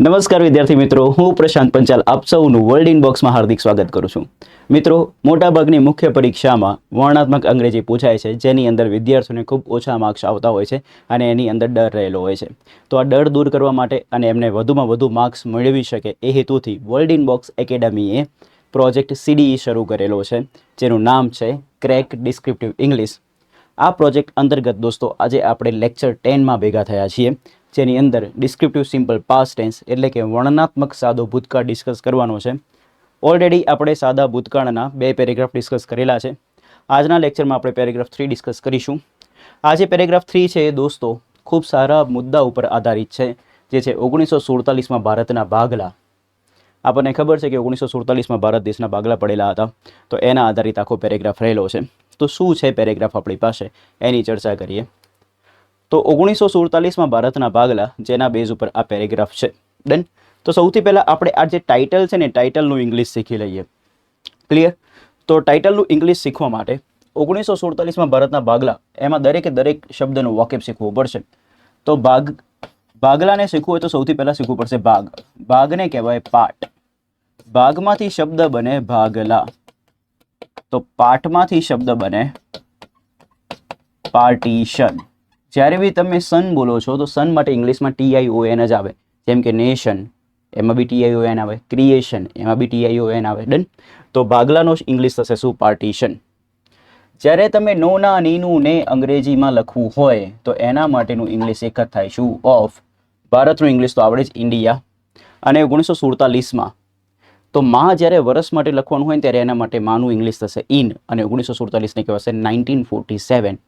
નમસ્કાર વિદ્યાર્થી મિત્રો, હું પ્રશાંત પંચાલ આપ સૌનું વર્લ્ડ ઇનબોક્સમાં હાર્દિક સ્વાગત કરું છું. મિત્રો, મોટાભાગની મુખ્ય પરીક્ષામાં વર્ણનાત્મક અંગ્રેજી પૂછાય છે, જેની અંદર વિદ્યાર્થીઓને ખૂબ ઓછા માર્ક્સ આવતા હોય છે અને એની અંદર ડર રહેલો હોય છે. તો આ ડર દૂર કરવા માટે અને એમને વધુમાં વધુ માર્ક્સ મેળવી શકે એ હેતુથી વર્લ્ડ ઇનબોક્સ એકેડમીએ પ્રોજેક્ટ CDE શરૂ કરેલો છે, જેનું નામ છે ક્રેક ડિસ્ક્રિપ્ટિવ ઇંગ્લિશ. આ પ્રોજેક્ટ અંતર્ગત દોસ્તો આજે આપણે લેક્ચર 10માં ભેગા થયા છીએ, જેની અંદર ડિસ્ક્રિપ્ટિવ સિમ્પલ પાસ્ટ ટેન્સ એટલે કે વર્ણનાત્મક સાદો ભૂતકાળ ડિસ્કસ કરવાનો છે. ઓલરેડી આપણે સાદા ભૂતકાળના 2 પેરેગ્રાફ ડિસ્કસ કરેલા છે. આજના લેક્ચરમાં આપણે પેરેગ્રાફ 3 ડિસ્કસ કરીશું. આ જે પેરેગ્રાફ 3 છે એ દોસ્તો ખૂબ સારા મુદ્દા ઉપર આધારિત છે, જે છે 1947માં ભારતના ભાગલા. આપણને ખબર છે કે 1947માં ભારત દેશના ભાગલા પડેલા હતા, તો એના આધારિત આખો પેરેગ્રાફ રહેલો છે. તો શું છે પેરેગ્રાફ આપણી પાસે, એની ચર્ચા કરીએ. તો 1947માં ભારતના ભાગલા, જેના બેઝ ઉપર આ પેરેગ્રાફ છે. ડન. તો સૌથી પહેલાં આપણે આ જે ટાઇટલ છે ને, ટાઇટલનું ઇંગ્લિશ શીખી લઈએ. ક્લિયર? તો ટાઇટલનું ઇંગ્લિશ શીખવા માટે 1947માં ભારતના ભાગલા, એમાં દરેકે દરેક શબ્દનું વાકેફ શીખવું પડશે. તો ભાગલાને શીખવું હોય તો સૌથી પહેલાં શીખવું પડશે ભાગ. ભાગને કહેવાય પાઠ. ભાગમાંથી શબ્દ બને ભાગલા. તો પાઠમાંથી શબ્દ બને પાર્ટીશન. જ્યારે બી તમે સન બોલો છો તો સન માટે ઇંગ્લિશમાં TION જ આવે. જેમ કે નેશન, એમાં બી TION આવે. ક્રિએશન, એમાં બી TION આવે. ડન. તો ભાગલાનો ઇંગ્લિશ થશે શું? પાર્ટીશન. જ્યારે તમે નોના નીનું ને અંગ્રેજીમાં લખવું હોય તો એના માટેનું ઇંગ્લિશ એક જ થાય શું? ઓફ. ભારતનું ઇંગ્લિશ તો આવડે જ, ઇન્ડિયા. અને 1947માં તો માં જ્યારે વર્ષ માટે લખવાનું હોય ને ત્યારે એના માટે માનું ઇંગ્લિશ થશે ઇન, અને 1947ને કહેવાશે 1947.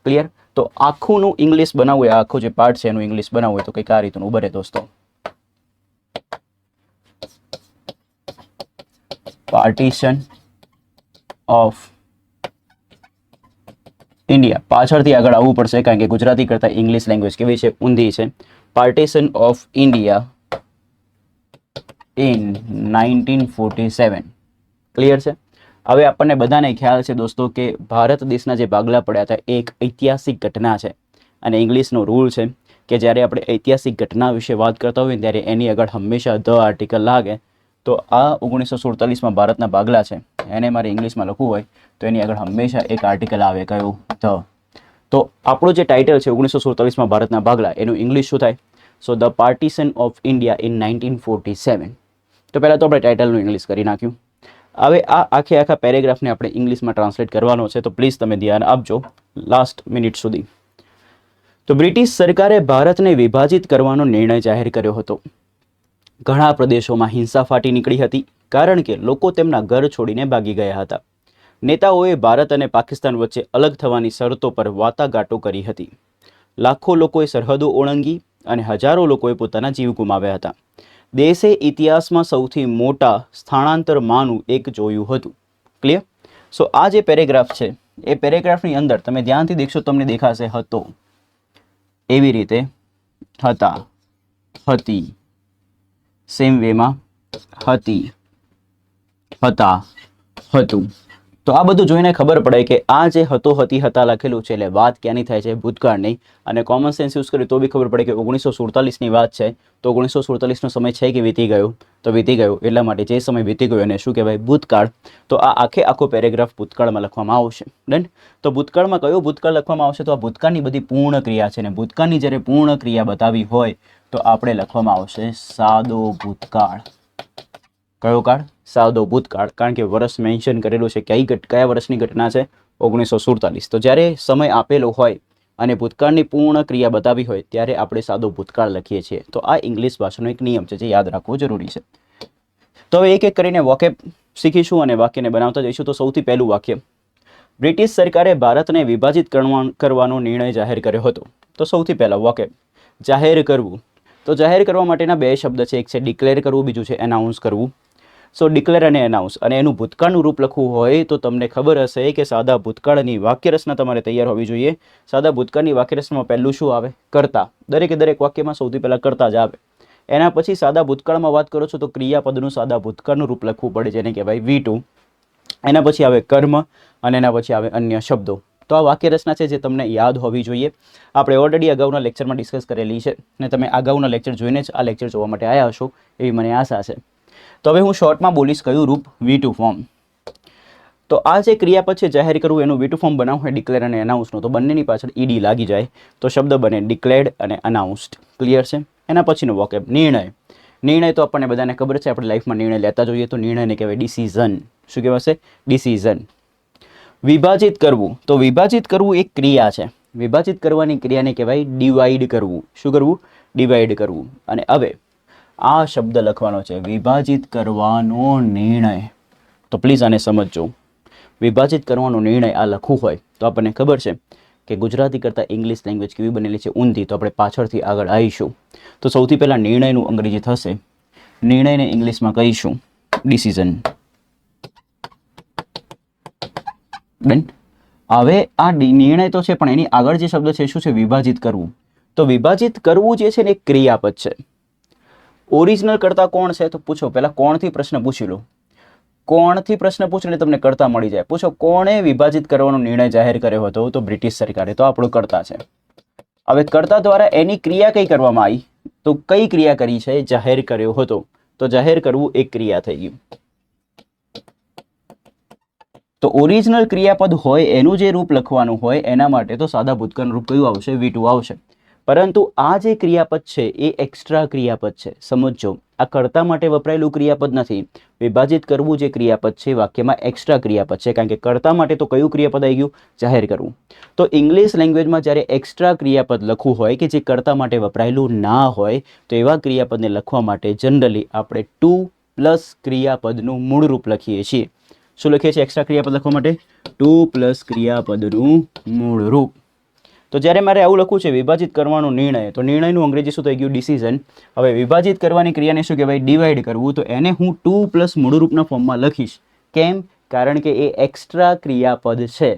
ક્લિયર? તો આખુંનું ઇંગ્લિશ બનાવવું હોય, આખું જે પાર્ટ છે એનું ઇંગ્લિશ બનાવવું હોય તો કંઈક આ રીતનું બને દોસ્તો. Partition of India. પાછળથી આગળ આવવું પડશે કારણ કે ગુજરાતી કરતાં ઇંગ્લિશ લેંગ્વેજ કેવી છે? ઊંધી છે. Partition of India in 1947. Clear છે? હવે આપણને બધાને ખ્યાલ છે દોસ્તો કે ભારત દેશના જે ભાગલા પડ્યા હતા એક ઐતિહાસિક ઘટના છે, અને ઇંગ્લિશનો રૂલ છે કે જ્યારે આપણે ઐતિહાસિક ઘટના વિશે વાત કરતા હોય ત્યારે એની આગળ હંમેશા ધ આર્ટિકલ લાગે. તો આ 1947માં ભારતના ભાગલા છે, એને મારે ઇંગ્લિશમાં લખવું હોય તો એની આગળ હંમેશા એક આર્ટિકલ આવે. કયું? ધ. તો આપણું જે ટાઇટલ છે 1947માં ભારતના ભાગલા, એનું ઇંગ્લિશ શું થાય? So the partition of India in 1947. તો પહેલાં તો આપણે ટાઇટલનું ઇંગ્લિશ કરી નાખ્યું. હવે આ આખા પેરેગ્રાફને આપણે ઇંગ્લિશમાં ટ્રાન્સલેટ કરવાનો છે, તો પ્લીઝ તમે ધ્યાન આપજો લાસ્ટ મિનિટ સુધી. તો બ્રિટિશ સરકારે ભારતને વિભાજિત કરવાનો નિર્ણય જાહેર કર્યો હતો. ઘણા પ્રદેશોમાં હિંસા ફાટી નીકળી હતી કારણ કે લોકો તેમના ઘર છોડીને ભાગી ગયા હતા. નેતાઓએ ભારત અને પાકિસ્તાન વચ્ચે અલગ થવાની શરતો પર વાટાઘાટો કરી હતી. લાખો લોકોએ સરહદો ઓળંગી અને હજારો લોકોએ પોતાના જીવ ગુમાવ્યા હતા. દેશે ઇતિહાસમાં સૌથી મોટા સ્થળાંતરમાંનું એક જોયું હતું. ક્લિયર? સો આ જે પેરેગ્રાફ છે એ પેરેગ્રાફની અંદર તમે ધ્યાનથી દેખશો તમને દેખાશે હતો, એવી રીતે હતા, હતી, સેમ વેમાં હતી, હતા, હતું. તો આ બધું જોઈને ખબર પડે કે આ જે હતો, હતી, હતા લખેલું છે એટલે વાત ક્યાંની થાય છે? ભૂતકાળની. અને કોમન સેન્સ યુઝ કરીએ તો બી ખબર પડે કે 1947ની વાત છે, તો 1947નો સમય છે કે વીતી ગયો? તો વીતી ગયો. એટલા માટે જે સમય વીતી ગયો એને શું કહેવાય? ભૂતકાળ. તો આ આખો પેરેગ્રાફ ભૂતકાળમાં લખવામાં આવશે. ડન. તો ભૂતકાળમાં કયો ભૂતકાળ લખવામાં આવશે? તો આ ભૂતકાળની બધી પૂર્ણ ક્રિયા છે, ને ભૂતકાળની જ્યારે પૂર્ણ ક્રિયા બતાવી હોય તો આપણે લખવામાં આવશે સાદો ભૂતકાળ. કયો કાળ? સાદો ભૂતકાળ. કારણ કે વર્ષ મેન્શન કરેલું છે. કયા વર્ષની ઘટના છે? 1947. તો જ્યારે સમય આપેલો હોય અને ભૂતકાળની પૂર્ણ ક્રિયા બતાવી હોય ત્યારે આપણે સાદો ભૂતકાળ લખીએ છીએ. તો આ ઇંગ્લિશ ભાષાનો એક નિયમ છે જે યાદ રાખવો જરૂરી છે. તો હવે એક એક કરીને વાક્ય શીખીશું અને વાક્યને બનાવતા જઈશું. તો સૌથી પહેલું વાક્ય, બ્રિટિશ સરકારે ભારતને વિભાજિત કરવાનો નિર્ણય જાહેર કર્યો હતો. તો સૌથી પહેલાં વાક્ય જાહેર કરવું. તો જાહેર કરવા માટેના 2 શબ્દ છે. એક છે ડિક્લેર કરવું, બીજું છે એનાઉન્સ કરવું. સો ડિક્લેર અને એનાઉન્સ, અને એનું ભૂતકાળનું રૂપ લખવું હોય તો તમને ખબર હશે કે સાદા ભૂતકાળની વાક્યરચના તમારે તૈયાર હોવી જોઈએ. સાદા ભૂતકાળની વાક્યરચનામાં પહેલું શું આવે? કર્તા. દરેકે દરેક વાક્યમાં સૌથી પહેલાં કર્તા જ આવે. એના પછી સાદા ભૂતકાળમાં વાત કરો છો તો ક્રિયાપદનું સાદા ભૂતકાળનું રૂપ લખવું પડે, જેને કહેવાય V2. એના પછી આવે કર્મ અને એના પછી આવે અન્ય શબ્દો. તો આ વાક્ય રચના છે જે તમને યાદ હોવી જોઈએ. આપણે ઓલરેડી અગાઉના લેક્ચરમાં ડિસ્કસ કરેલી છે અને તમે અગાઉના લેક્ચર જોઈને જ આ લેક્ચર જોવા માટે આવ્યા હશો એવી મને આશા છે. તો હવે હું શોર્ટમાં બોલીશ કયું રૂપ? V2 form. તો આ જે ક્રિયાપદ છે જાહેર કરવું એનું V2 ફોર્મ બનાવવું હોય ડિક્લેર અને અનાઉન્સનું, તો બંનેની પાછળ ed લાગી જાય તો શબ્દ બને ડિક્લેર્ડ અને અનાઉન્સ્ડ. ક્લિયર છે? એના પછીનો વોકેબ નિર્ણય. નિર્ણય તો આપણને બધાને ખબર છે, આપણે લાઈફમાં નિર્ણય લેતા જોઈએ તો નિર્ણયને કહેવાય ડિસિઝન. શું કહેવાશે? ડિસિઝન. વિભાજિત કરવું. તો વિભાજિત કરવું એક ક્રિયા છે. વિભાજિત કરવાની ક્રિયાને કહેવાય ડિવાઈડ કરવું. શું કરવું? ડિવાઈડ કરવું. અને હવે આ શબ્દ લખવાનો છે વિભાજિત કરવાનો નિર્ણય. તો પ્લીઝ આને સમજજો. વિભાજિત કરવાનો નિર્ણય આ લખવું હોય તો આપણને ખબર છે કે ગુજરાતી કરતાં ઇંગ્લિશ લેંગ્વેજ કેવી બનેલી છે? ઊંધી. તો આપણે પાછળથી આગળ આવીશું. તો સૌથી પહેલાં નિર્ણયનું અંગ્રેજી થશે. નિર્ણયને ઇંગ્લિશમાં કહીશું ડિસિઝન. ડન. હવે આ નિર્ણય તો છે પણ એની આગળ જે શબ્દ છે શું છે? વિભાજિત કરવું. તો વિભાજિત કરવું જે છે ને એક ક્રિયાપદ છે. ઓરિજિનલ કરતા કોણ છે? તો પૂછો પહેલાં કોણથી પ્રશ્ન પૂછી લો. કોણથી પ્રશ્ન પૂછીને તમને કરતા મળી જાય. પૂછો કોણે વિભાજિત કરવાનો નિર્ણય જાહેર કર્યો હતો? તો બ્રિટિશ સરકારે. તો આપણો કરતા છે. હવે કરતા દ્વારા એની ક્રિયા કઈ કરવામાં આવી? તો કઈ ક્રિયા કરી છે? જાહેર કર્યો હતો. તો જાહેર કરવું એક ક્રિયા થઈ ગયું. તો ઓરિજિનલ ક્રિયાપદ હોય એનું જે રૂપ લખવાનું હોય એના માટે તો સાદા ભૂતકાળનું રૂપ કયું આવશે? V2 આવશે. પરંતુ આ જે ક્રિયાપદ છે એ એક્સ્ટ્રા ક્રિયાપદ છે. સમજો, આ કરતા માટે વપરાયેલું ક્રિયાપદ નથી. વિભાજિત કરવું જે ક્રિયાપદ છે વાક્યમાં એક્સ્ટ્રા ક્રિયાપદ છે, કારણ કે કરતા માટે તો કયું ક્રિયાપદ આવી ગયું? જાહેર કરવું. તો ઇંગ્લિશ લેંગ્વેજમાં જ્યારે એક્સ્ટ્રા ક્રિયાપદ લખવું હોય કે જે કરતા માટે વપરાયેલું ના હોય તો એવા ક્રિયાપદને લખવા માટે જનરલી આપણે ટુ પ્લસ ક્રિયાપદનું મૂળ રૂપ લખીએ છીએ. શું લખીએ છીએ એક્સ્ટ્રા ક્રિયાપદ લખવા માટે? ટુ પ્લસ ક્રિયાપદનું મૂળ રૂપ. તો જ્યારે મારે આવું લખવું છે વિભાજિત કરવાનો નિર્ણય, તો નિર્ણયનું અંગ્રેજી શું થઈ ગયું? ડિસિઝન. હવે વિભાજિત કરવાની ક્રિયાને શું કહેવાય? ડિવાઈડ કરવું. તો એને હું ટુ પ્લસ મૂળરૂપના ફોર્મમાં લખીશ. કેમ? કારણ કે એ એક્સ્ટ્રા ક્રિયાપદ છે.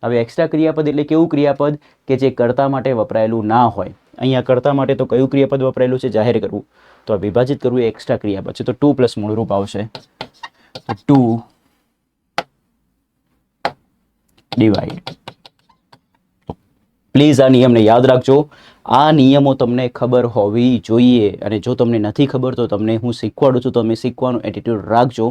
હવે એક્સ્ટ્રા ક્રિયાપદ એટલે કેવું ક્રિયાપદ? કે જે કરતા માટે વપરાયેલું ના હોય. અહીંયા કરતા માટે તો કયું ક્રિયાપદ વપરાયેલું છે? જાહેર કરવું. તો વિભાજિત કરવું એ એક્સ્ટ્રા ક્રિયાપદ છે. તો ટુ પ્લસ મૂળરૂપ આવશે. તો ટુ ડિવાઈડ. પ્લીઝ આ નિયમને યાદ રાખજો. આ નિયમો તમને ખબર હોવી જોઈએ અને જો તમને નથી ખબર તો તમને હું શીખવાડું છું. તમે શીખવાનું એટીટ્યુડ રાખજો.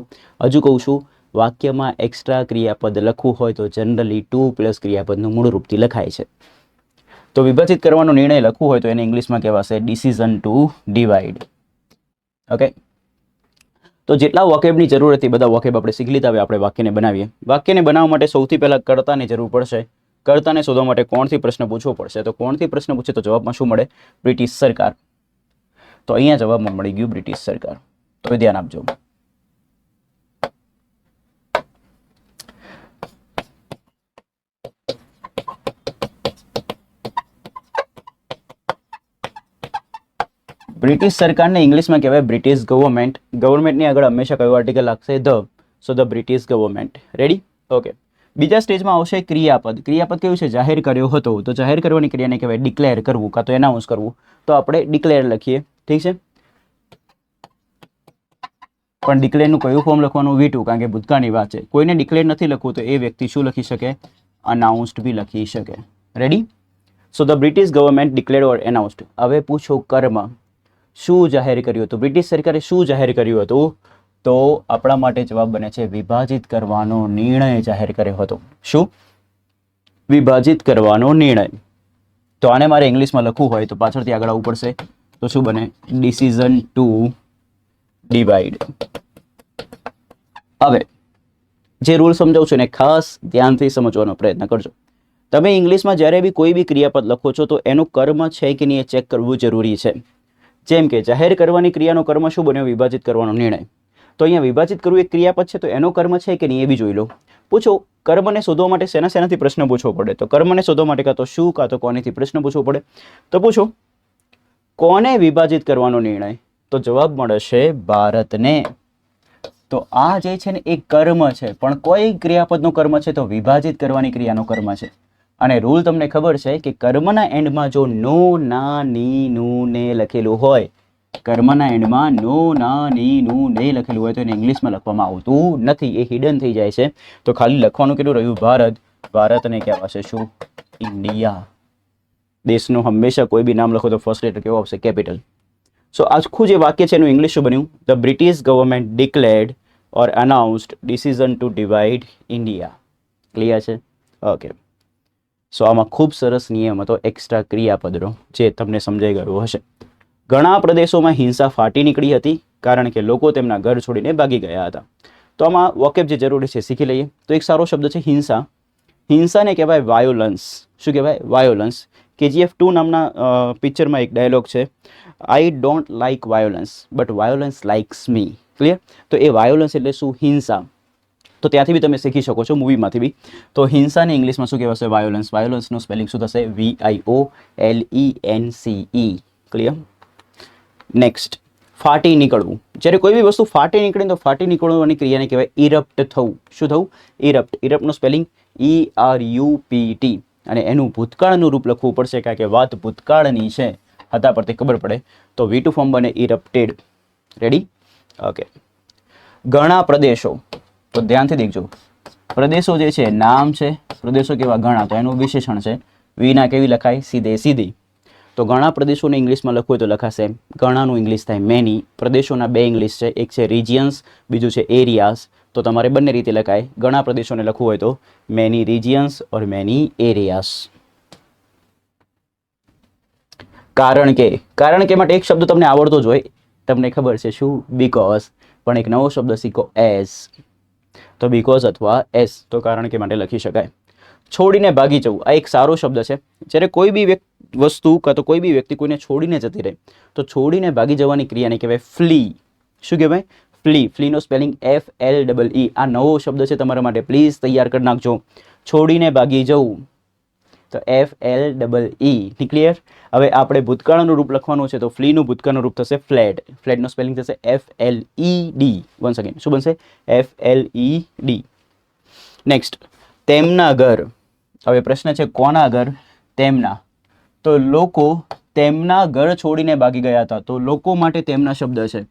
હજુ કહું છું, વાક્યમાં એક્સ્ટ્રા ક્રિયાપદ લખવું હોય તો જનરલી ટુ પ્લસ ક્રિયાપદનું મૂળ રૂપથી લખાય છે. તો વિભાજિત કરવાનો નિર્ણય લખવું હોય તો એને ઇંગ્લિશમાં કહેવાશે ડિસિઝન ટુ ડિવાઈડ. ઓકે. તો જેટલા વોકેબની જરૂર હતી બધા વોકેબ આપણે શીખી લીધા. હવે આપણે વાક્યને બનાવીએ. વાક્યને બનાવવા માટે સૌથી પહેલાં કર્તાની જરૂર પડશે. કર્તાને શોધવા માટે કોણથી પ્રશ્ન પૂછવો પડશે. તો કોણથી પ્રશ્ન પૂછે તો જવાબમાં શું મળે? બ્રિટિશ સરકાર. તો અહીંયા જવાબમાં મળી ગયું બ્રિટિશ સરકાર. તો ધ્યાન આપજો. બ્રિટિશ સરકારને ઇંગ્લિશમાં કહેવાય બ્રિટિશ ગવર્મેન્ટ. ગવર્મેન્ટની આગળ હંમેશા કયો આર્ટિકલ લાગશે? The. So the British government. Ready? Okay. બીજા સ્ટેજમાં આવશે ક્રિયાપદ. ક્રિયાપદ કેવું છે? જાહેર કર્યો હતો. તો જાહેર કરવાની ક્રિયાને કહેવાય ડિક્લેર કરવું કાં તો એનાઉન્સ કરવું. તો આપણે ડિક્લેર લખીએ. ઠીક છે? પણ ડિક્લેરનું કયું ફોર્મ લખવાનું? V2, કારણ કે ભૂતકાળની વાત છે. કોઈને ડિક્લેર નથી લખવું તો એ વ્યક્તિ શું લખી શકે? અનાઉન્સ્ડ બી લખી શકે. Ready? So the British government declared or announced. હવે પૂછો કર્મ. શું જાહેર કર્યું હતું? બ્રિટિશ સરકારે શું જાહેર કર્યું હતું? તો આપણા માટે જવાબ બને છે વિભાજિત કરવાનો નિર્ણય જાહેર કર્યો હતો. શું? વિભાજિત કરવાનો નિર્ણય. તો આને મારે ઇંગ્લિશમાં લખવું હોય તો પાછળથી આગળ આવવું પડશે. તો શું બને? Decision to divide. હવે જે રૂલ સમજાવું છું એને ખાસ ધ્યાનથી સમજવાનો પ્રયત્ન કરજો. તમે ઇંગ્લિશમાં જ્યારે બી કોઈ બી ક્રિયાપદ લખો છો તો એનું કર્મ છે કે નહીં એ ચેક કરવું જરૂરી છે. જેમ કે જાહેર કરવાની ક્રિયાનો કર્મ શું બન્યો? વિભાજિત કરવાનો નિર્ણય. તો અહીંયા વિભાજિત કરવું એક ક્રિયાપદ છે તો એનો કર્મ છે કે નહીં એ બી જોઈ લો. પૂછો કર્મને શોધવા માટે શેનાથી પ્રશ્ન પૂછવો પડે? તો કર્મને શોધવા માટે કાં તો શું કાં તો કોનેથી પ્રશ્ન પૂછવો પડે. તો પૂછો કોને વિભાજિત કરવાનો નિર્ણય? તો જવાબ મળશે ભારતને. તો આ જે છે ને એ કર્મ છે, પણ કોઈ ક્રિયાપદનો કર્મ છે તો વિભાજિત કરવાની ક્રિયાનો કર્મ છે. અને રૂલ તમને ખબર છે કે કર્મના એન્ડમાં જો નો, ના, ની, નું, ને લખેલું હોય, કર્મના એન્ડમાં નો, ના, ની, નું, ને લખેલું હોય તો એને ઇંગ્લિશમાં લખવામાં આવતું નથી. એ હિડન થઈ જાય છે. તો ખાલી લખવાનું કેટલું રહ્યું? ભારત. ભારતને કહેવાશે શું? ઇન્ડિયા. દેશનું હંમેશા કોઈ બી નામ લખો તો ફર્સ્ટ લેટર કેવો આવશે? કેપિટલ. સો આખું જે વાક્ય છે એનું ઇંગ્લિશ શું બન્યું? The British government declared or announced decision to divide India. Clear છે? ઓકે. સો આમાં ખૂબ સરસ નિયમ હતો એક્સ્ટ્રા ક્રિયાપદનો, જે તમને સમજાઈ ગયો હશે. ઘણા પ્રદેશોમાં હિંસા ફાટી નીકળી હતી કારણ કે લોકો તેમના ઘર છોડીને ભાગી ગયા હતા. તો આમાં વોકેબ જે જરૂરી છે શીખી લઈએ. તો એક સારો શબ્દ છે હિંસા. હિંસાને કહેવાય વાયોલન્સ. શું કહેવાય? વાયોલન્સ. KGF 2 નામના પિક્ચરમાં એક ડાયલોગ છે, I don't like violence but violence likes me. Clear? તો એ વાયોલન્સ એટલે શું? હિંસા. તો ત્યાંથી બી તમે શીખી શકો છો, મૂવીમાંથી બી. તો હિંસાને ઇંગ્લિશમાં શું કહેવાશે? વાયોલન્સ. વાયોલન્સનું સ્પેલિંગ શું થશે? VIOLENCE. ક્લિયર? નેક્સ્ટ, ફાટી નીકળવું. જ્યારે કોઈ બી વસ્તુ ફાટી નીકળે તો ફાટી નીકળવાની ક્રિયાને કહેવાય ઇરપ્ટ થવું. શું થવું? ઇરપ્ટ. ઇરપ્ટનું સ્પેલિંગ ERUPT. અને એનું ભૂતકાળનું રૂપ લખવું પડશે કારણ કે વાત ભૂતકાળની છે, હતા પરથી ખબર પડે. તો V2 ફોર્મ બને ઇરપ્ટેડ. રેડી? ઓકે. ઘણા પ્રદેશો. તો ધ્યાનથી દેખજો, પ્રદેશો જે છે નામ છે, પ્રદેશો કેવા? ઘણા. તો એનું વિશેષણ છે. વિના કેવી લખાય? સીધે સીધી. તો ઘણા પ્રદેશોને ઇંગ્લિશમાં લખવું હોય તો લખાશે ઘણાનું ઇંગ્લિશ થાય મેની. પ્રદેશોના બે ઇંગ્લિશ છે, એક છે રિજિયન્સ, બીજું છે એરિયાઝ. તો તમારે બંને રીતે લખાય. ઘણા પ્રદેશોને લખવું હોય તો મેની રિજિયન્સ ઓર મેની એરિયાઝ. કારણ કે. કારણ કે માટે એક શબ્દ તમને આવડતો જ હોય, તમને ખબર છે શું? બીકોઝ. પણ એક નવો શબ્દ શીખો, એઝ. તો બીકોઝ અથવા એઝ. તો કારણ કે માટે લખી શકાય. છોડીને ભાગી જવું. આ એક સારો શબ્દ છે. જ્યારે કોઈ બી વસ્તુ કાં તો કોઈ બી વ્યક્તિ કોઈને છોડીને જતી રહે તો છોડીને ભાગી જવાની ક્રિયાને કહેવાય ફ્લી. શું કહેવાય? ફ્લી. ફ્લીનો સ્પેલિંગ FLEE. આ નવો શબ્દ છે તમારા માટે, પ્લીઝ તૈયાર કરી નાખજો. છોડીને ભાગી જવું તો FLEE. ક્લિયર? હવે આપણે ભૂતકાળનું રૂપ લખવાનું છે તો ફ્લીનું ભૂતકાળનું રૂપ થશે ફ્લેડ. ફ્લેડનો સ્પેલિંગ થશે FLED. વન્સ અગેન શું બનશે? FLED. નેક્સ્ટ, તેમના ઘર. હવે પ્રશ્ન છે કોના ઘર? તેમના. તો લોકો તેમના ઘર છોડીને ભાગી ગયા હતા. તો લોકો માટે તેમના શબ્દ છે.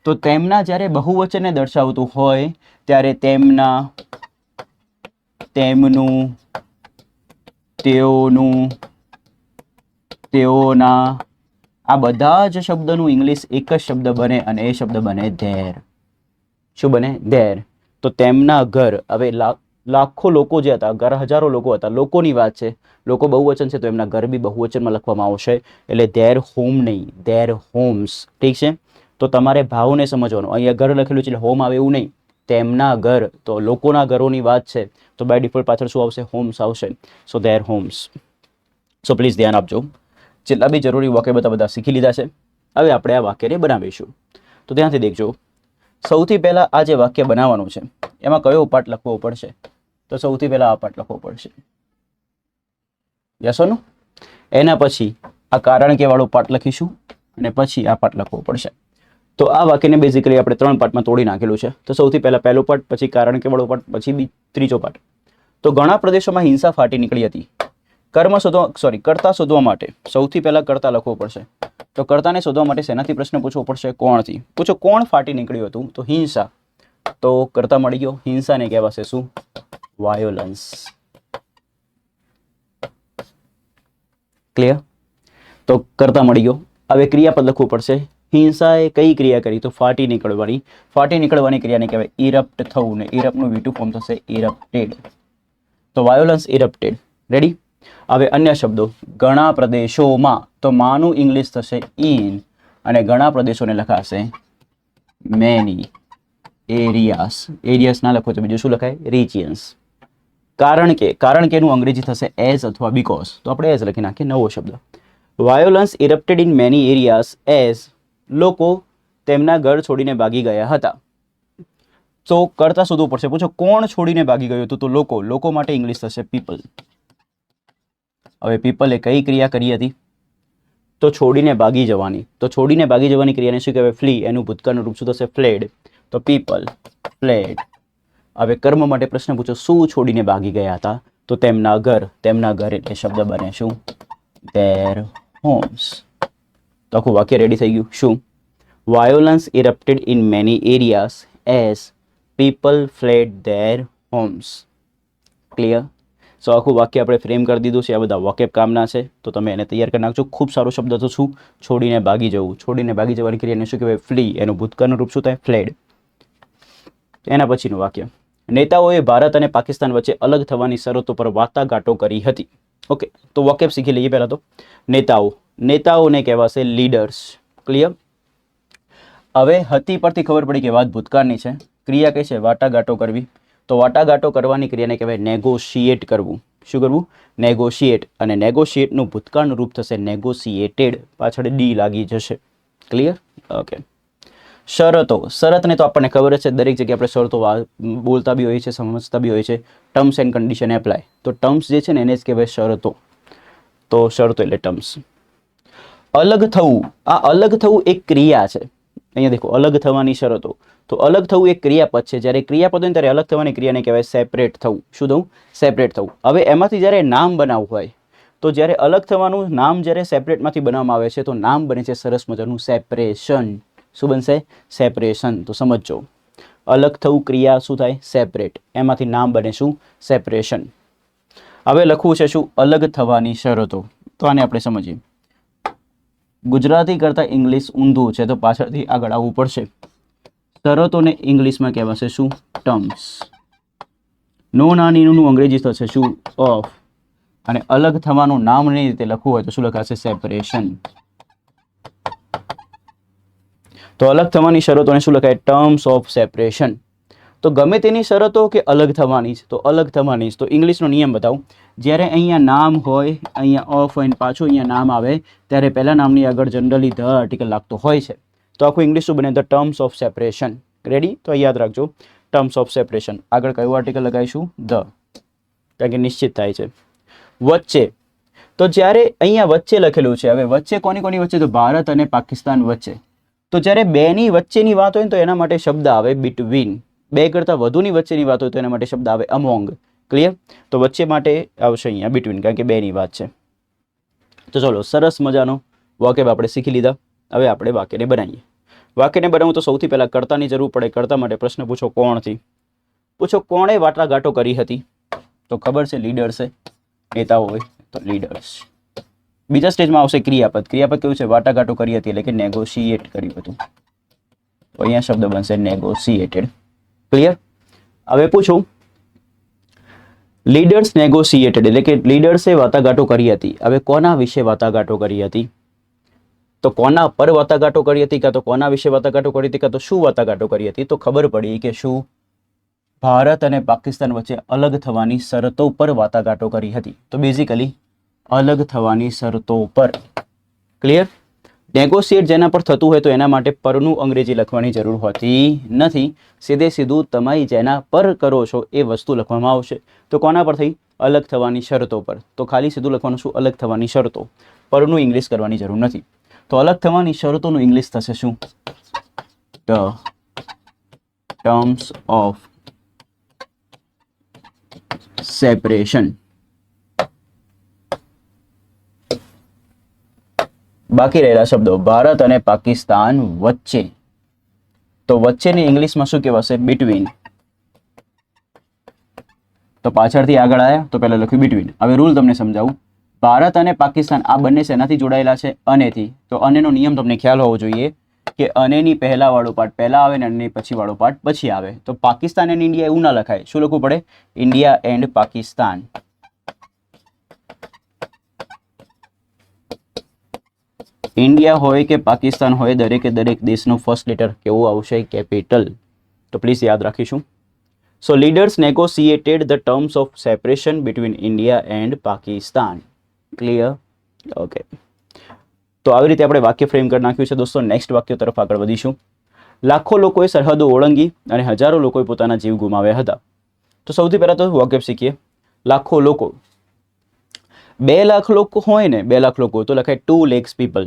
તો તેમના જ્યારે બહુવચનને દર્શાવતું હોય ત્યારે તેમના, તેમનું, તેઓનું, તેઓના, આ બધા જ શબ્દનું ઇંગ્લિશ એક જ શબ્દ બને અને એ શબ્દ બને ધેર. શું બને? ધેર. તો તેમના ઘર. હવે લાખો લોકો જે હતા, ઘર હજારો લોકો હતા, લોકોની વાત છે. લોકો બહુવચન છે તો એમના ઘર બી બહુવચનમાં લખવામાં આવશે. એટલે ધેર હોમ નહીં, ધેર હોમ્સ. ઠીક છે? તો તમારે ભાવને સમજવાનો. અહીંયા ઘર લખેલું છે એટલે હોમ આવે એવું નહીં. તેમના ઘર. તો લોકોના ઘરોની વાત છે તો બાય ડિફોલ્ટ પાછળ શું આવશે? હોમ્સ આવશે. સો ધેર હોમ્સ. સો પ્લીઝ ધ્યાન આપજો. જેટલા બી જરૂરી વાક્ય બધા શીખી લીધા છે. હવે આપણે આ વાક્યને બનાવીશું. તો ધ્યાનથી દેખજો. સૌથી પહેલાં આ જે વાક્ય બનાવવાનું છે એમાં કયો પાર્ટ લખવો પડશે? તો સૌથી પહેલાં આ પાર્ટ લખવો પડશે. યસ ઓર નો? એના પછી આ કારણ કે વાળો પાર્ટ લખીશું અને પછી આ પાર્ટ લખવો પડશે. તો આ વાક્યને બેઝિકલી આપણે 3 પાર્ટમાં તોડી નાખેલું છે. તો સૌથી પહેલાં પહેલો પાર્ટ, પછી કારણ કે વાળો પાર્ટ, પછી ત્રીજો પાર્ટ. તો ઘણા પ્રદેશોમાં હિંસા ફાટી નીકળી હતી. કરતા શોધવા માટે સૌથી પહેલાં કરતા લખવો પડશે. તો કર્તાને શોધવા માટે શેનાથી પ્રશ્ન પૂછવો પડશે? કોણથી. પૂછો કોણ ફાટી નીકળ્યું હતું? તો હિંસા. તો કર્તા મળી ગયો. હિંસાને કહેવાશે શું? વાયોલન્સ. ક્લિયર? તો કર્તા મળી ગયો. હવે ક્રિયાપદ લખવું પડશે. હિંસાએ કઈ ક્રિયા કરી? તો ફાટી નીકળવાની. ફાટી નીકળવાની ક્રિયાને કહેવાય ઇરપ્ટ થવું, ને ઇરપ્ટનું V2 ફોર્મ થશે ઇરપ્ટેડ. તો વાયોલન્સ ઇરપ્ટેડ. રેડી? હવે અન્ય શબ્દો. ઘણા પ્રદેશોમાં. તો માનું ઇંગ્લિશ થશે ઇન અને ઘણા પ્રદેશોને લખાશે મેની એરિયાસ. એરિયાસ ના લખો તો બીજું શું લખાય? રિજિયન્સ. કારણ કે. કારણ કે નું અંગ્રેજી થશે એઝ અથવા બીકોઝ. તો આપણે એઝ લખી નાખીએ નવો શબ્દ. Violence erupted in many areas as લોકો તેમના ઘર છોડીને ભાગી ગયા હતા. તો કરતા શોધવું પડશે. પૂછો કોણ છોડીને ભાગી ગયું હતું? તો લોકો. લોકો માટે ઇંગ્લિશ થશે પીપલ. હવે પીપલે કઈ ક્રિયા કરી હતી? તો છોડીને ભાગી જવાની. તો છોડીને ભાગી જવાની ક્રિયાને શું કહેવાય? ફ્લી. એનું ભૂતકાળનું રૂપ શું થશે? ફ્લેડ. તો પીપલ ફ્લેડ. હવે કર્મ માટે પ્રશ્ન પૂછો શું છોડીને ભાગી ગયા હતા? તો તેમના ઘર. તેમના ઘર એટલે શબ્દ બને શું? Their homes. તો આખું વાક્ય રેડી થઈ ગયું. શું? Violence erupted in many areas as people fled their homes. Clear? So આખું વાક્ય આપણે ફ્રેમ કરી દીધું છે. આ બધા વોકેબ કામના છે, તો તમે એને તૈયાર કરી નાખજો. ખૂબ સારો શબ્દ તો શું? છોડીને ભાગી જવું. છોડીને ભાગી જવાની ક્રિયાને શું કહેવાય? ફ્લી. એનું ભૂતકાળનું રૂપ શું થાય? ફ્લેડ. એના પછીનું વાક્ય, નેતાઓએ ભારત અને પાકિસ્તાન વચ્ચે અલગ થવાની શરતો પર વાટાઘાટો કરી હતી. ઓકે, તો વોકેબ શીખી લઈએ પહેલાં તો. નેતાઓને કહેવાશે લીડર્સ. ક્લિયર? હવે હતી પરથી ખબર પડી કે વાત ભૂતકાળની છે. ક્રિયા કઈ છે? વાટાઘાટો કરવી. તો વાટાઘાટો કરવાની ક્રિયાને કહેવાય નેગોશિએટ કરવું. શું કરવું? નેગોશિએટ. અને નેગોશિએટનું ભૂતકાળનું રૂપ થશે નેગોશિએટેડ. પાછળ ડી લાગી જશે. ક્લિયર? ઓકે. શરતો. શરતને તો આપણને ખબર જ છે, દરેક જગ્યાએ આપણે શરતો બોલતા બી હોય છે, સમજતા બી હોય છે. Terms and condition apply. તો ટર્મ્સ જે છે ને એને જ કહેવાય શરતો. તો શરતો એટલે ટર્મ્સ. અલગ થવું. આ અલગ થવું એક ક્રિયા છે. અહીંયા દેખો, અલગ થવાની શરતો. તો અલગ થવું એક ક્રિયાપદ છે. જ્યારે ક્રિયાપદ હોય ત્યારે અલગ થવાની ક્રિયાને કહેવાય સેપરેટ થવું. શું થવું? સેપરેટ થવું. હવે એમાંથી જ્યારે નામ બનાવવું હોય, તો જ્યારે અલગ થવાનું નામ જ્યારે સેપરેટમાંથી બનાવવામાં આવે છે, તો નામ બને છે સરસ મજાનું સેપરેશન. શું બનશે? સેપરેશન. તો સમજો, અલગ થવું ક્રિયા શું થાય? સેપરેટ. એમાંથી નામ બને શું? સેપરેશન. હવે લખવું છે શું? અલગ થવાની શરતો. તો આને આપણે સમજીએ. ગુજરાતી કરતાં ઇંગ્લિશ ઊંધું છે, તો પાછળથી આગળ આવવું પડશે. શરતોને ઇંગ્લિશમાં કહેવાશે શું? ટર્મ્સ. નો નાનીનું અંગ્રેજી થશે શું? ઓફ. અને અલગ થવાનું નામની રીતે લખવું હોય તો શું લખાશે? સેપરેશન. તો અલગ થવાની શરતોને શું લખાય? Terms of separation. તો ગમે તેની શરતો કે અલગ થવાની છે, તો અલગ થવાની છે. તો ઇંગ્લિશનો નિયમ બતાવું. જ્યારે અહીંયા નામ હોય, અહીંયા ઓફ હોય, પાછું અહીંયા નામ આવે, ત્યારે પહેલા નામની આગળ જનરલી ધ આર્ટિકલ લાગતો હોય છે. તો આખું ઇંગ્લિશ શું બને? The terms of separation. Ready? તો યાદ રાખજો, ટર્મ્સ ઓફ સેપરેશન. આગળ કયું આર્ટિકલ લગાવીશું? ધ. કારણ કે નિશ્ચિત થાય છે. વચ્ચે. તો જ્યારે અહીંયા વચ્ચે લખેલું છે, હવે વચ્ચે કોની કોની વચ્ચે? તો ભારત અને પાકિસ્તાન વચ્ચે. તો જ્યારે બેની વચ્ચેની વાત હોય ને, તો એના માટે શબ્દ આવે બિટવીન. બે કરતાં વધુની વચ્ચેની વાત હોય તો એના માટે શબ્દ આવે અમોંગ. ક્લિયર? તો વચ્ચે માટે આવશે અહીંયા બિટવીન, કારણ કે બેની વાત છે. તો ચલો, સરસ મજાનો વાક્ય આપણે શીખી લીધા. હવે આપણે વાક્યને બનાવીએ. વાક્યને બનાવવું તો સૌથી પહેલાં કર્તાની જરૂર પડે. કર્તા માટે પ્રશ્ન પૂછો કોણથી. પૂછો કોણે વાટાઘાટો કરી હતી? તો ખબર છે લીડર્સે. નેતાઓ હોય તો લીડર્સ. બીજા સ્ટેજમાં આવશે ક્રિયાપદ. ક્રિયાપદ કેવું છે? વાટાઘાટો કરી હતી, એટલે કે નેગોશિએટ કર્યું હતું. તો અહીંયા શબ્દ બનશે નેગોશિએટેડ. ક્લિયર? હવે પૂછું, લીડર્સ નેગોશિએટેડ એટલે કે લીડર્સે વાટાઘાટો કરી હતી. હવે કોના વિશે વાટાઘાટો કરી હતી? તો કોના પર વાટાઘાટો કરી હતી, કાં તો કોના વિશે વાટાઘાટો કરી હતી, કાં તો શું વાટાઘાટો કરી હતી? તો ખબર પડી કે શું ભારત અને પાકિસ્તાન વચ્ચે અલગ થવાની શરતો પર વાટાઘાટો કરી હતી. તો બેઝિકલી અલગ થવાની શરતો પર. ક્લિયર? નેગોશિએટ જેના પર થતું હોય તો એના માટે પરનું અંગ્રેજી લખવાની જરૂર હોતી નથી. સીધે સીધું તમે જેના પર કરો છો એ વસ્તુ લખવામાં આવશે. તો કોના પર થઈ? અલગ થવાની શરતો પર. તો ખાલી સીધું લખવાનું શું? અલગ થવાની શરતો. પરનું ઇંગ્લિશ કરવાની જરૂર નથી. તો અલગ થવાની શરતોનું ઇંગ્લિશ થશે શું? The terms of separation. બાકી રહેલા શબ્દો ભારત અને પાકિસ્તાન વચ્ચે. તો વચ્ચેની ઇંગ્લિશમાં શું કહેવાશે? બિટવીન. તો પાછળથી આગળ આવ્યા તો પહેલા લખ્યું બિટવીન. હવે રૂલ તમને સમજાવું. ભારત અને પાકિસ્તાન આ બંને શેનાથી જોડાયેલા છે? અનેથી. તો અનેનો નિયમ તમને ખ્યાલ હોવો જોઈએ કે અનેની પહેલા વાળો પાર્ટ પહેલા આવે ને અનેની પછી વાળો પાર્ટ પછી આવે. તો પાકિસ્તાન એન્ડ ઇન્ડિયા એવું ના લખાય. શું લખવું પડે? India and Pakistan. ઇન્ડિયા હોય કે પાકિસ્તાન હોય, દરેકે દરેક દેશનું ફર્સ્ટ લેટર કેવું આવશે? કેપિટલ. તો પ્લીઝ યાદ રાખીશું. So leaders negotiated the terms of separation between India and Pakistan. Clear? Okay. તો આવી રીતે આપણે વાક્ય ફ્રેમ કરી નાખ્યું છે દોસ્તો. નેક્સ્ટ વાક્ય તરફ આગળ વધીશું. લાખો લોકોએ સરહદો ઓળંગી અને હજારો લોકોએ પોતાના જીવ ગુમાવ્યા હતા. તો સૌથી પહેલાં તો વાક્ય શીખીએ. લાખો લોકો. 2 લાખ લોકો હોય ને, 2 લાખ લોકો તો લખાય 2 lakhs people.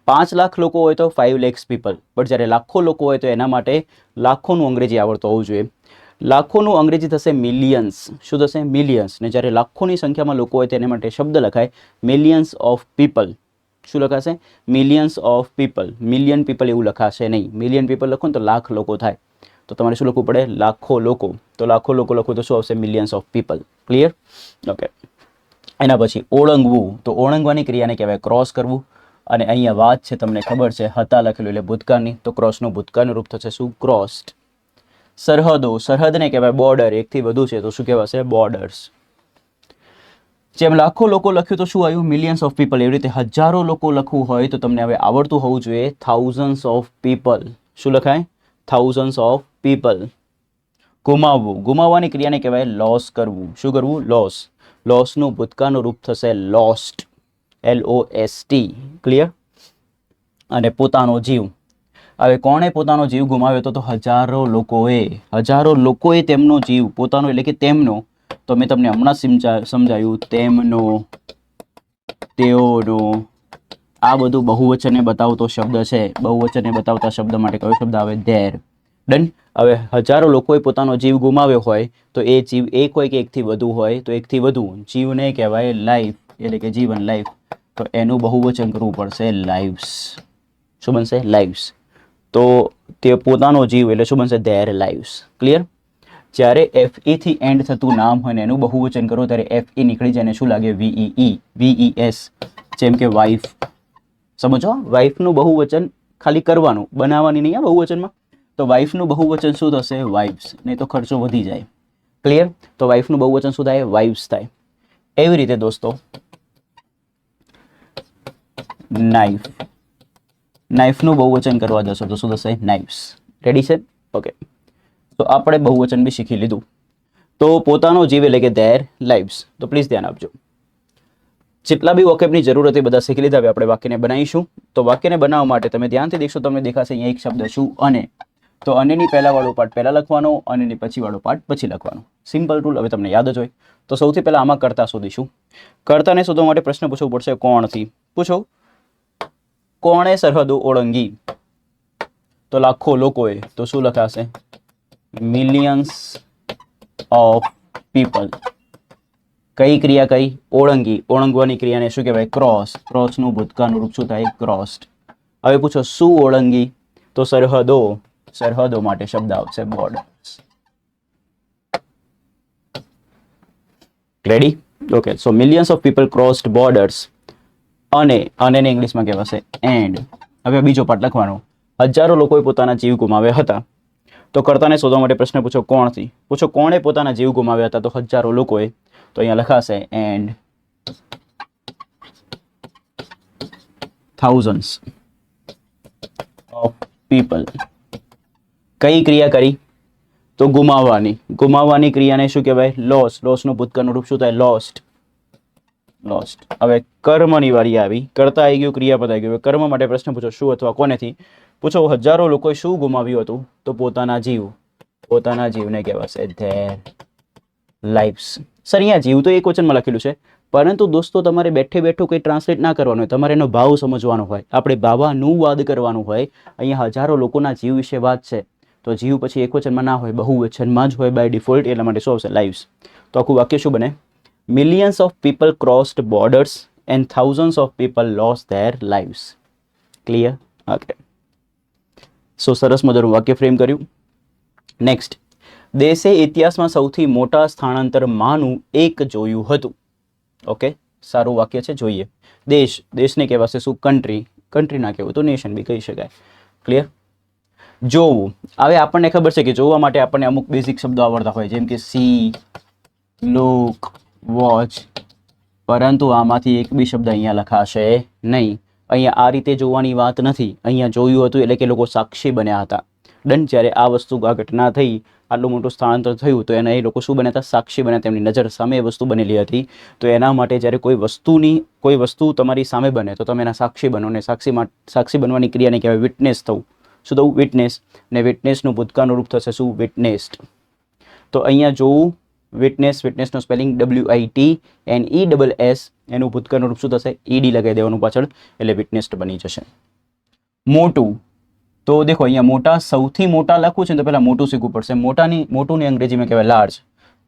5 લાખ લોકો હોય તો 5 lakhs people. બટ જ્યારે લાખો લોકો હોય તો એના માટે લાખોનું અંગ્રેજી આવડતું હોવું જોઈએ. લાખોનું અંગ્રેજી થશે મિલિયન્સ. શું થશે? મિલિયન્સ. ને જ્યારે લાખોની સંખ્યામાં લોકો હોય તેના માટે શબ્દ લખાય મિલિયન્સ ઓફ પીપલ. શું લખાશે? Millions of people. Million people એવું લખાશે નહીં. મિલિયન પીપલ લખો ને તો લાખ લોકો થાય. તો તો તમારે શું લખવું પડે? લાખો લોકો. તો લાખો લોકો લખવું તો શું આવશે? Millions of people. Clear? Okay. એના પછી ઓળંગવું. તો ઓળંગવાની ક્રિયાને કહેવાય ક્રોસ કરવું. અને અહીંયા વાત છે તમને ખબર છે, હતા લખેલું એટલે ભૂતકાળની, તો ક્રોસનું ભૂતકાળનું રૂપ થશે શું? ક્રોસ્ડ. સરહદો. સરહદને કહેવાય બોર્ડર. એકથી વધુ છે તો શું કહેવાશે? બોર્ડર્સ. જેમ લાખો લોકો લખ્યું તો શું આવ્યું? Millions of people. એવી રીતે હજારો લોકો લખવું હોય તો તમને હવે આવડતું હોવું જોઈએ થાઉઝન્ડ્સ ઓફ પીપલ. શું લખાય? Thousands of people. ગુમાવવું. ગુમાવવાની ક્રિયાને કહેવાય લોસ કરવું. શું કરવું? લોસ. લોસનું ભૂતકાળનું રૂપ થશે લોસ્ટ. LOST. ક્લિયર? અને પોતાનો જીવ. હવે કોણે પોતાનો જીવ ગુમાવ્યો હતો? તો હજારો લોકોએ તેમનો જીવ, પોતાનો એટલે કે તેમનો, તો મેં તમને હમણાં સમજાયું તેમનો, તેઓનો. આ બધું બહુવચનને બતાવતો શબ્દ છે. બહુવચનને બતાવતા શબ્દ માટે કયો શબ્દ આવે? ધેર. ડન. હવે હજારો લોકોએ પોતાનો જીવ ગુમાવ્યો હોય તો એ જીવ એક હોય કે એકથી વધુ હોય? તો એકથી વધુ. જીવને કહેવાય લાઈફ, એટલે કે જીવન, લાઈફ. તો એનું બહુવચન કરવું પડશે લાઈવ્સ. શું બનશે? લાઈવ્સ. તો તે પોતાનો જીવ એટલે શું બનશે? There lives. ક્લિયર? જ્યારે FE થી એન્ડ થતું નામ હોય ને એનું બહુવચન કરો ત્યારે FE નીકળી જાય ને શું લાગે? VES. જેમ કે વાઇફ. સમજો? વાઇફનું બહુવચન ખાલી કરવાનું, બનાવવાની નહીં બહુવચનમાં. તો વાઇફનું બહુવચન શું થશે? વાઇફ્સ. નહીં તો ખર્ચો વધી જાય. ક્લિયર? તો વાઇફનું બહુવચન શું થાય? વાઇફ્સ થાય. એવી રીતે દોસ્તો નાઇફ. નાઇફનું બહુવચન કરવા જશો તો શું થશે? નાઇફ્સ. રેડી છે? ઓકે. તો આપણે બહુવચન બી શીખી લીધું. તો પોતાનો જીવ એટલે કે ધેર લાઈવ્સ. તો પ્લીઝ ધ્યાન આપજો. જેટલા બી વોકેબની જરૂર હતી બધા શીખી લીધા. હવે આપણે વાક્યને બનાવીશું. તો વાક્યને બનાવવા માટે તમે ધ્યાનથી દેખશો, તમને દેખાશે અહીંયા એક શબ્દ શું? અને. તો અનેની પહેલા વાળો પાર્ટ પહેલા લખવાનો, અનેની પછી વાળો પાર્ટ પછી લખવાનો. સિમ્પલ રૂલ હવે તમને યાદ જ હોય. તો સૌથી પહેલા આમાં કર્તા શોધીશું. કર્તાને શોધવા માટે પ્રશ્ન પૂછવો પડશે કોણથી. પૂછો. કોણે સરહદો ઓળંગી? તો લાખો લોકોએ. તો શું લખાશે? Millions of people. કઈ ક્રિયા કઈ? ઓળંગી. ઓળંગવાની ક્રિયાને શું કહેવાય? ક્રોસ. ક્રોસનું ભૂતકાળનું રૂપ શું થાય? ક્રોસ્ડ. હવે પૂછો શું ઓળંગી? તો સરહદો. સરહદો માટે શબ્દ આવશે borders. Ready? Okay. So millions of people crossed borders. અને ઇંગ્લિશમાં કહેવાશે એન્ડ. હવે બીજો પાર્ટ લખવાનો. હજારો લોકોએ પોતાના જીવ ગુમાવ્યા હતા. તો કર્તાને શોધવા માટે પ્રશ્ન પૂછો કોણથી. પૂછો કોણે પોતાના જીવ ગુમાવ્યા હતા? તો હજારો લોકોએ. તો અહીંયા લખાશે એન્ડ થાઉઝન્ડ્સ ઓફ પીપલ. કઈ ક્રિયા કરી? તો ગુમાવવાની. ગુમાવવાની ક્રિયાને શું કહેવાય? લોસ. લોસનું ભૂતકાળનું રૂપ શું થાય? લોસ્ટ. લોસ્ટ. હવે કર્મની વારી આવી. કર્તા આવી ગયું, ક્રિયાપદ આવી ગયું. કર્મ માટે પ્રશ્ન પૂછો શું અથવા કોનેથી. પૂછો હજારો લોકોએ શું ગુમાવ્યું હતું? તો પોતાના જીવ. પોતાના જીવને કહેવાશે ધેર લાઈવ્સ. સર અહીંયા જીવ તો એક વચનમાં લખેલું છે, પરંતુ દોસ્તો તમારે બેઠે બેઠું કંઈ ટ્રાન્સલેટ ના કરવાનું હોય, તમારે એનો ભાવ સમજવાનો હોય. આપણે ભાવાનુવાદ કરવાનું હોય. અહીંયા હજારો લોકોના જીવ વિશે વાત છે તો જીવ પછી એક વચનમાં ના હોય, બહુવચનમાં જ હોય બાય ડિફોલ્ટ. એટલા માટે શું આવશે? લાઈવ્સ. તો આખું વાક્ય શું બને? Millions of people crossed borders and thousands of people lost their lives. Clear? Okay. So સરસ મજાનું વાક્ય ફ્રેમ કર્યું. નેક્સ્ટ. દેશે ઇતિહાસમાં સૌથી મોટા સ્થળાંતરમાંનું એક જોયું હતું. ઓકે, સારું વાક્ય છે, જોઈએ. દેશ. દેશને કહેવાશે શું? કન્ટ્રી. કન્ટ્રી ના કહેવું તો નેશન બી કહી શકાય. ક્લિયર? જોવું. હવે આપણને ખબર છે કે જોવા માટે આપણને અમુક બેઝિક શબ્દો આવડતા હોય, જેમ કે સી, લુક, વોચ. પરંતુ આમાંથી એક બી શબ્દ અહીંયા લખાશે નહીં. અહીંયા આ રીતે જોવાની વાત નથી. અહીંયા જોયું હતું એટલે કે લોકો સાક્ષી બન્યા હતા. ડન. જ્યારે આ વસ્તુ આ ઘટના થઈ, આટલું મોટું સ્થળાંતર થયું તો એના એ લોકો શું બન્યા હતા? સાક્ષી બન્યા. તેમની નજર સામે એ વસ્તુ બનેલી હતી. તો એના માટે જ્યારે કોઈ વસ્તુ તમારી સામે બને તો તમે એના સાક્ષી બનો. ને સાક્ષી બનવાની ક્રિયાને કહેવાય વિટનેસ થવું. શું થવું? વિટનેસ. ને વિટનેસનું ભૂતકાળનું રૂપ થશે શું? વિટનેસ્ડ. તો અહીંયા જોવું, વિટનેસ. વિટનેસનો spelling WITNESS. એનું ભૂતકાળનું રૂપ શું થશે? ED લગાવી દેવાનું પાછળ, એટલે વિટનેસ્ડ બની જશે. મોટું. તો દેખો અહીંયા મોટા, સૌથી મોટા લખવું છે ને તો પહેલાં મોટું શીખવું પડશે. મોટુંની અંગ્રેજીમાં કહેવાય લાર્જ.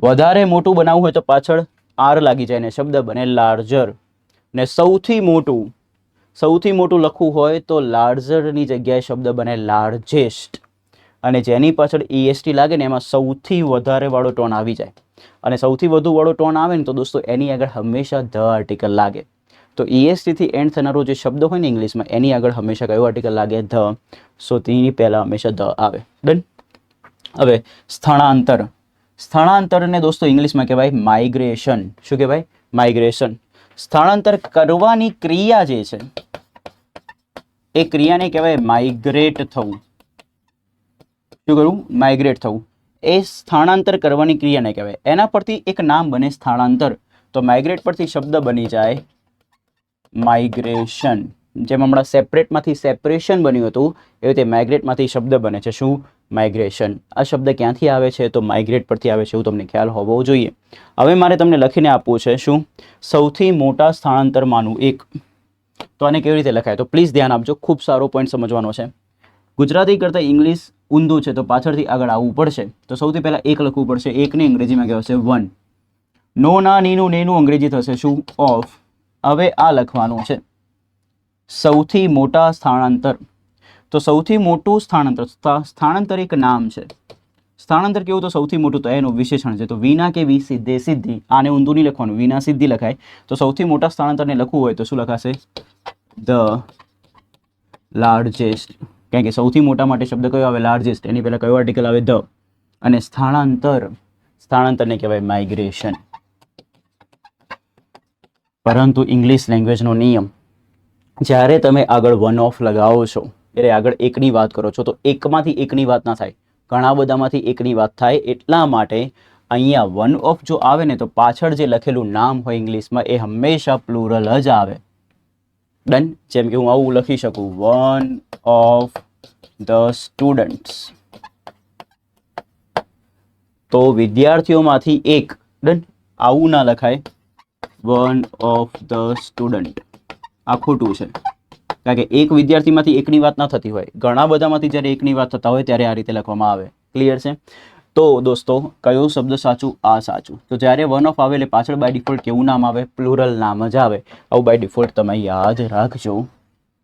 વધારે મોટું બનાવવું હોય તો પાછળ R લાગી જાય ને શબ્દ બને લાર્જર. ને સૌથી મોટું લખવું હોય તો લાર્જરની જગ્યાએ શબ્દ બને લાર્જેસ્ટ. અને જેની પાછળ EST લાગે ને એમાં સૌથી વધારે વાળો ટોન આવી જાય, અને સૌથી વધુ વાળો ટોન આવે ને તો દોસ્તો એની આગળ હંમેશા ધ આર્ટિકલ લાગે. તો EST થી એન્ડ થનારો જે શબ્દ હોય ને ઇંગ્લિશમાં એની આગળ હંમેશા કયો આર્ટિકલ લાગે? ધ. સો તેની પહેલાં હંમેશા ધ આવે. ડન. હવે સ્થળાંતર. સ્થળાંતરને દોસ્તો ઇંગ્લિશમાં કહેવાય માઇગ્રેશન. શું કહેવાય? માઇગ્રેશન. સ્થળાંતર કરવાની ક્રિયા જે છે એ ક્રિયાને કહેવાય માઇગ્રેટ થવું. શું કરવું? માઇગ્રેટ થવું. એ સ્થળાંતર કરવાની ક્રિયાને કહેવાય. એના પરથી એક નામ બને સ્થળાંતર. તો માઇગ્રેટ પરથી શબ્દ બની જાય માઇગ્રેશન. જેમ હમણાં સેપરેટમાંથી સેપરેશન બન્યું હતું એવી રીતે માઇગ્રેટમાંથી શબ્દ બને છે શું? માઇગ્રેશન. આ શબ્દ ક્યાંથી આવે છે? તો માઇગ્રેટ પરથી આવે છે, એવું તમને ખ્યાલ હોવો જોઈએ. હવે મારે તમને લખીને આપવું છે શું? સૌથી મોટા સ્થળાંતરમાંનું એક. તો આને કેવી રીતે લખાય? તો પ્લીઝ ધ્યાન આપજો, ખૂબ સારો પોઈન્ટ સમજવાનો છે. ગુજરાતી કરતાં ઇંગ્લિશ ઊંધું છે તો પાછળથી આગળ આવવું પડશે. તો સૌથી પહેલાં એક લખવું પડશે. એકને અંગ્રેજીમાં કહેવાશે વન. નો ના નીનું નેનું અંગ્રેજી થશે શું? ઓફ. હવે આ લખવાનું છે સૌથી મોટા સ્થળાંતર. તો સૌથી મોટું સ્થળાંતર, સ્થળાંતર એક નામ છે. સ્થળાંતર કેવું? તો સૌથી મોટું, તો એનું વિશેષણ છે. તો વિના કે વી સીધે સીધી, આને ઊંધું નહીં લખવાનું, વિના સીધી લખાય. તો સૌથી મોટા સ્થળાંતરને લખવું હોય તો શું લખાશે? The largest. કારણ કે સૌથી મોટા માટે શબ્દ કયો આવે? લાર્જેસ્ટ. એની પહેલાં કયો આર્ટિકલ આવે? ધ. અને સ્થળાંતર, સ્થળાંતરને કહેવાય માઇગ્રેશન. પરંતુ ઇંગ્લિશ લેંગ્વેજનો નિયમ, જ્યારે તમે આગળ વન ઓફ લગાવો છો ત્યારે આગળ એકની વાત કરો છો તો એકમાંથી એકની વાત ના થાય, ઘણા બધામાંથી એકની વાત થાય. એટલા માટે અહીંયા વન ઓફ જો આવે ને તો પાછળ જે લખેલું નામ હોય ઇંગ્લિશમાં એ હંમેશા પ્લુરલ જ આવે. ડન. જેમ કે હું આવું લખી શકું, વન ઓફ ધ સ્ટુડન્ટ્સ. તો વિદ્યાર્થીઓમાંથી એક. ડન. આવું ના લખાય, વન ઓફ ધ સ્ટુડન્ટ. આ ખોટું છે, કારણ કે એક વિદ્યાર્થીમાંથી એકની વાત ના થતી હોય, ઘણા બધામાંથી જ્યારે એકની વાત થતા હોય ત્યારે આ રીતે લખવામાં આવે. ક્લિયર છે? તો દોસ્તો કયો શબ્દ સાચું? આ સાચું. તો જ્યારે વન ઓફ આવે એટલે પાછળ બાય ડિફોલ્ટ કેવું નામ આવે? પ્લુરલ નામ જ આવે. આવું બાય ડિફોલ્ટ તમે યાદ રાખજો,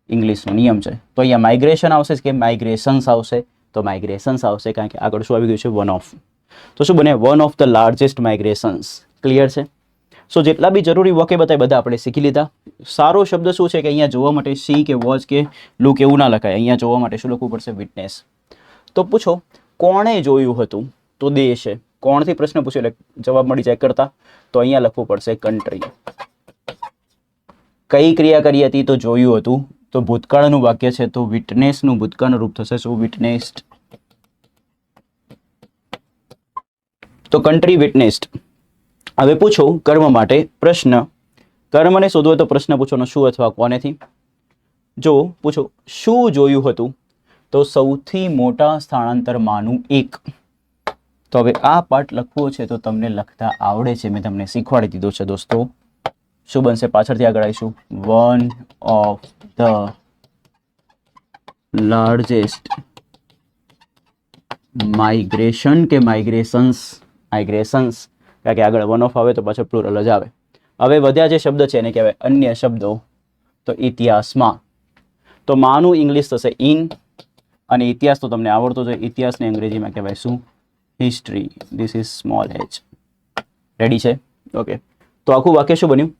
ઇંગ્લિશનો નિયમ છે. તો અહીંયા માઇગ્રેશન આવશે કે માઇગ્રેશન્સ આવશે? તો માઇગ્રેશન્સ આવશે, કારણ કે આગળ શું આવી ગયું છે? One of. તો શું બને? One of the largest migrations. Clear છે? સો જેટલા બી જરૂરી વોકેબ હતા બધા આપણે શીખી લીધા. સારો શબ્દ શું છે કે અહીંયા જોવા માટે સી કે વોચ કે લુક એવું ના લખાય. અહીંયા જોવા માટે શું લખવું પડશે? વિટનેસ. તો પૂછો કોણે જોયું હતું? તો દે છે. કોણથી પ્રશ્ન પૂછ્યો એટલે જવાબ મળી જાય કરતા. તો અહીંયા લખવું પડશે કન્ટ્રી. કઈ ક્રિયા કરી હતી? તો જોયું હતું. તો ભૂતકાળનું વાક્ય છે તો વિટનેસનું ભૂતકાળનું રૂપ થશે શું? વિટનેસ્ડ. તો કન્ટ્રી વિટનેસ્ડ. હવે પૂછો કર્મ માટે પ્રશ્ન. કર્મને શોધવો તો પ્રશ્ન પૂછવાનો શું અથવા કોનેથી? જો પૂછો શું જોયું હતું? તો સૌથી મોટા સ્થળાંતરમાંનું એક. તો હવે આ પાર્ટ લખવો છે તો તમને લખતા આવડે છે, મેં તમને શીખવાડી દીધો છે દોસ્તો. શું બનશે? પાછળથી આગળ આવીશું. One of the largest migration કે માઇગ્રેશન્સ? માઇગ્રેશન્સ, કારણ કે આગળ વન ઓફ આવે તો પાછળ પ્લુરલ જ આવે. હવે વધ્યા જે શબ્દ છે એને કહેવાય અન્ય શબ્દો. તો ઇતિહાસમાં. તો માનું ઇંગ્લિશ થશે ઇન, અને ઇતિહાસ તો તમને આવડતો છે. ઇતિહાસને અંગ્રેજીમાં કહેવાય શું? History. This is small h. Ready છે? ઓકે. તો આખું વાક્ય શું બન્યું?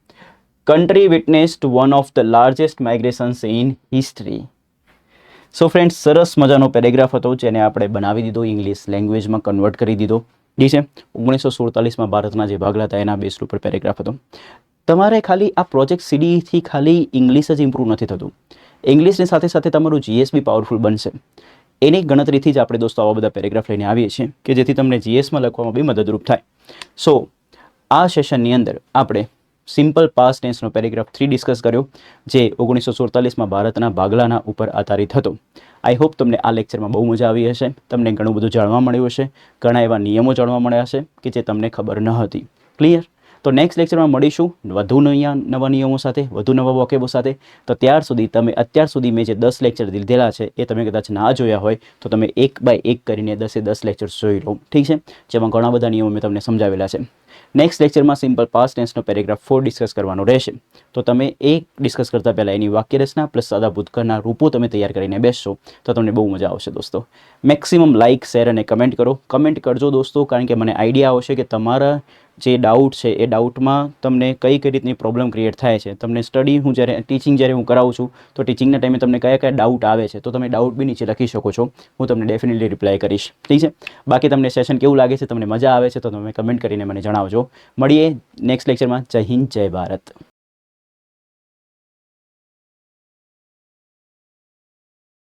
Country witnessed one of the largest migrations in history. So friends, સરસ મજાનો પેરેગ્રાફ હતો જેને આપણે બનાવી દીધો, ઇંગ્લિશ લેંગ્વેજમાં કન્વર્ટ કરી દીધો. ઠીક છે? 1947માં ભારતના જે ભાગલા હતા એના બેઝ ઉપર પેરેગ્રાફ હતો. તમારે ખાલી આ પ્રોજેક્ટ સીડીથી ખાલી ઇંગ્લિશ જ ઇમ્પ્રૂવ નથી થતું, ઇંગ્લિશની સાથે સાથે તમારું જીએસ બી પાવરફુલ બનશે. એની ગણતરીથી જ આપણે દોસ્તો આવા બધા પેરેગ્રાફ લઈને આવીએ છીએ કે જેથી તમને જીએસમાં લખવામાં બી મદદરૂપ થાય. સો આ સેશનની અંદર આપણે સિમ્પલ પાસ્ટ ટેન્સનો પેરેગ્રાફ 3 ડિસ્કસ કર્યો જે 1947માં ભારતના ભાગલાના ઉપર આધારિત હતો. આઈ હોપ તમને આ લેક્ચરમાં બહુ મજા આવી હશે, તમને ઘણું બધું જાણવા મળ્યું હશે, ઘણા એવા નિયમો જાણવા મળ્યા હશે કે જે તમને ખબર ન હતી. ક્લિયર? તો નેક્સ્ટ લેક્ચરમાં મળીશું વધુ નવા નિયમો સાથે, વધુ નવા વોકેબો સાથે. તો ત્યાર સુધી તમે અત્યાર સુધી મેં જે 10 લેક્ચર લીધેલા છે એ તમે કદાચ ના જોયા હોય તો તમે 1 બાય 1 કરીને 10 લેક્ચર્સ જોઈ લો. ઠીક છે? જેમાં ઘણા બધા નિયમો મેં તમને સમજાવેલા છે. નેક્સ્ટ લેક્ચરમાં સિમ્પલ પાસ્ટ ટેન્સનો પેરેગ્રાફ 4 ડિસ્કસ કરવાનો રહેશે. તો તમે એ ડિસ્કસ કરતાં પહેલાં એની વાક્યરચના પ્લસ સાદા ભૂતકાળના રૂપો તમે તૈયાર કરીને બેસશો તો તમને બહુ મજા આવશે દોસ્તો. મેક્સિમમ લાઇક, શેર અને કમેન્ટ કરો. કમેન્ટ કરજો દોસ્તો, કારણ કે મને આઈડિયા આવશે કે તમારા જે ડાઉટ છે એ ડાઉટમાં તમને કઈ રીતની પ્રોબ્લેમ ક્રિએટ થાય છે. તમને સ્ટડી જ્યારે હું કરાવું છું તો ટીચિંગના ટાઈમે તમને કયા ડાઉટ આવે છે તો તમે ડાઉટ બી નીચે લખી શકો છો. હું તમને ડેફિનેટલી રિપ્લાય કરીશ. ઠીક છે. બાકી તમને સેશન કેવું લાગે છે, તમને મજા આવે છે તો તમે કમેન્ટ કરીને મને જણાવજો. મળીએ નેક્સ્ટ લેક્ચરમાં. જય હિન્દ, જય ભારત.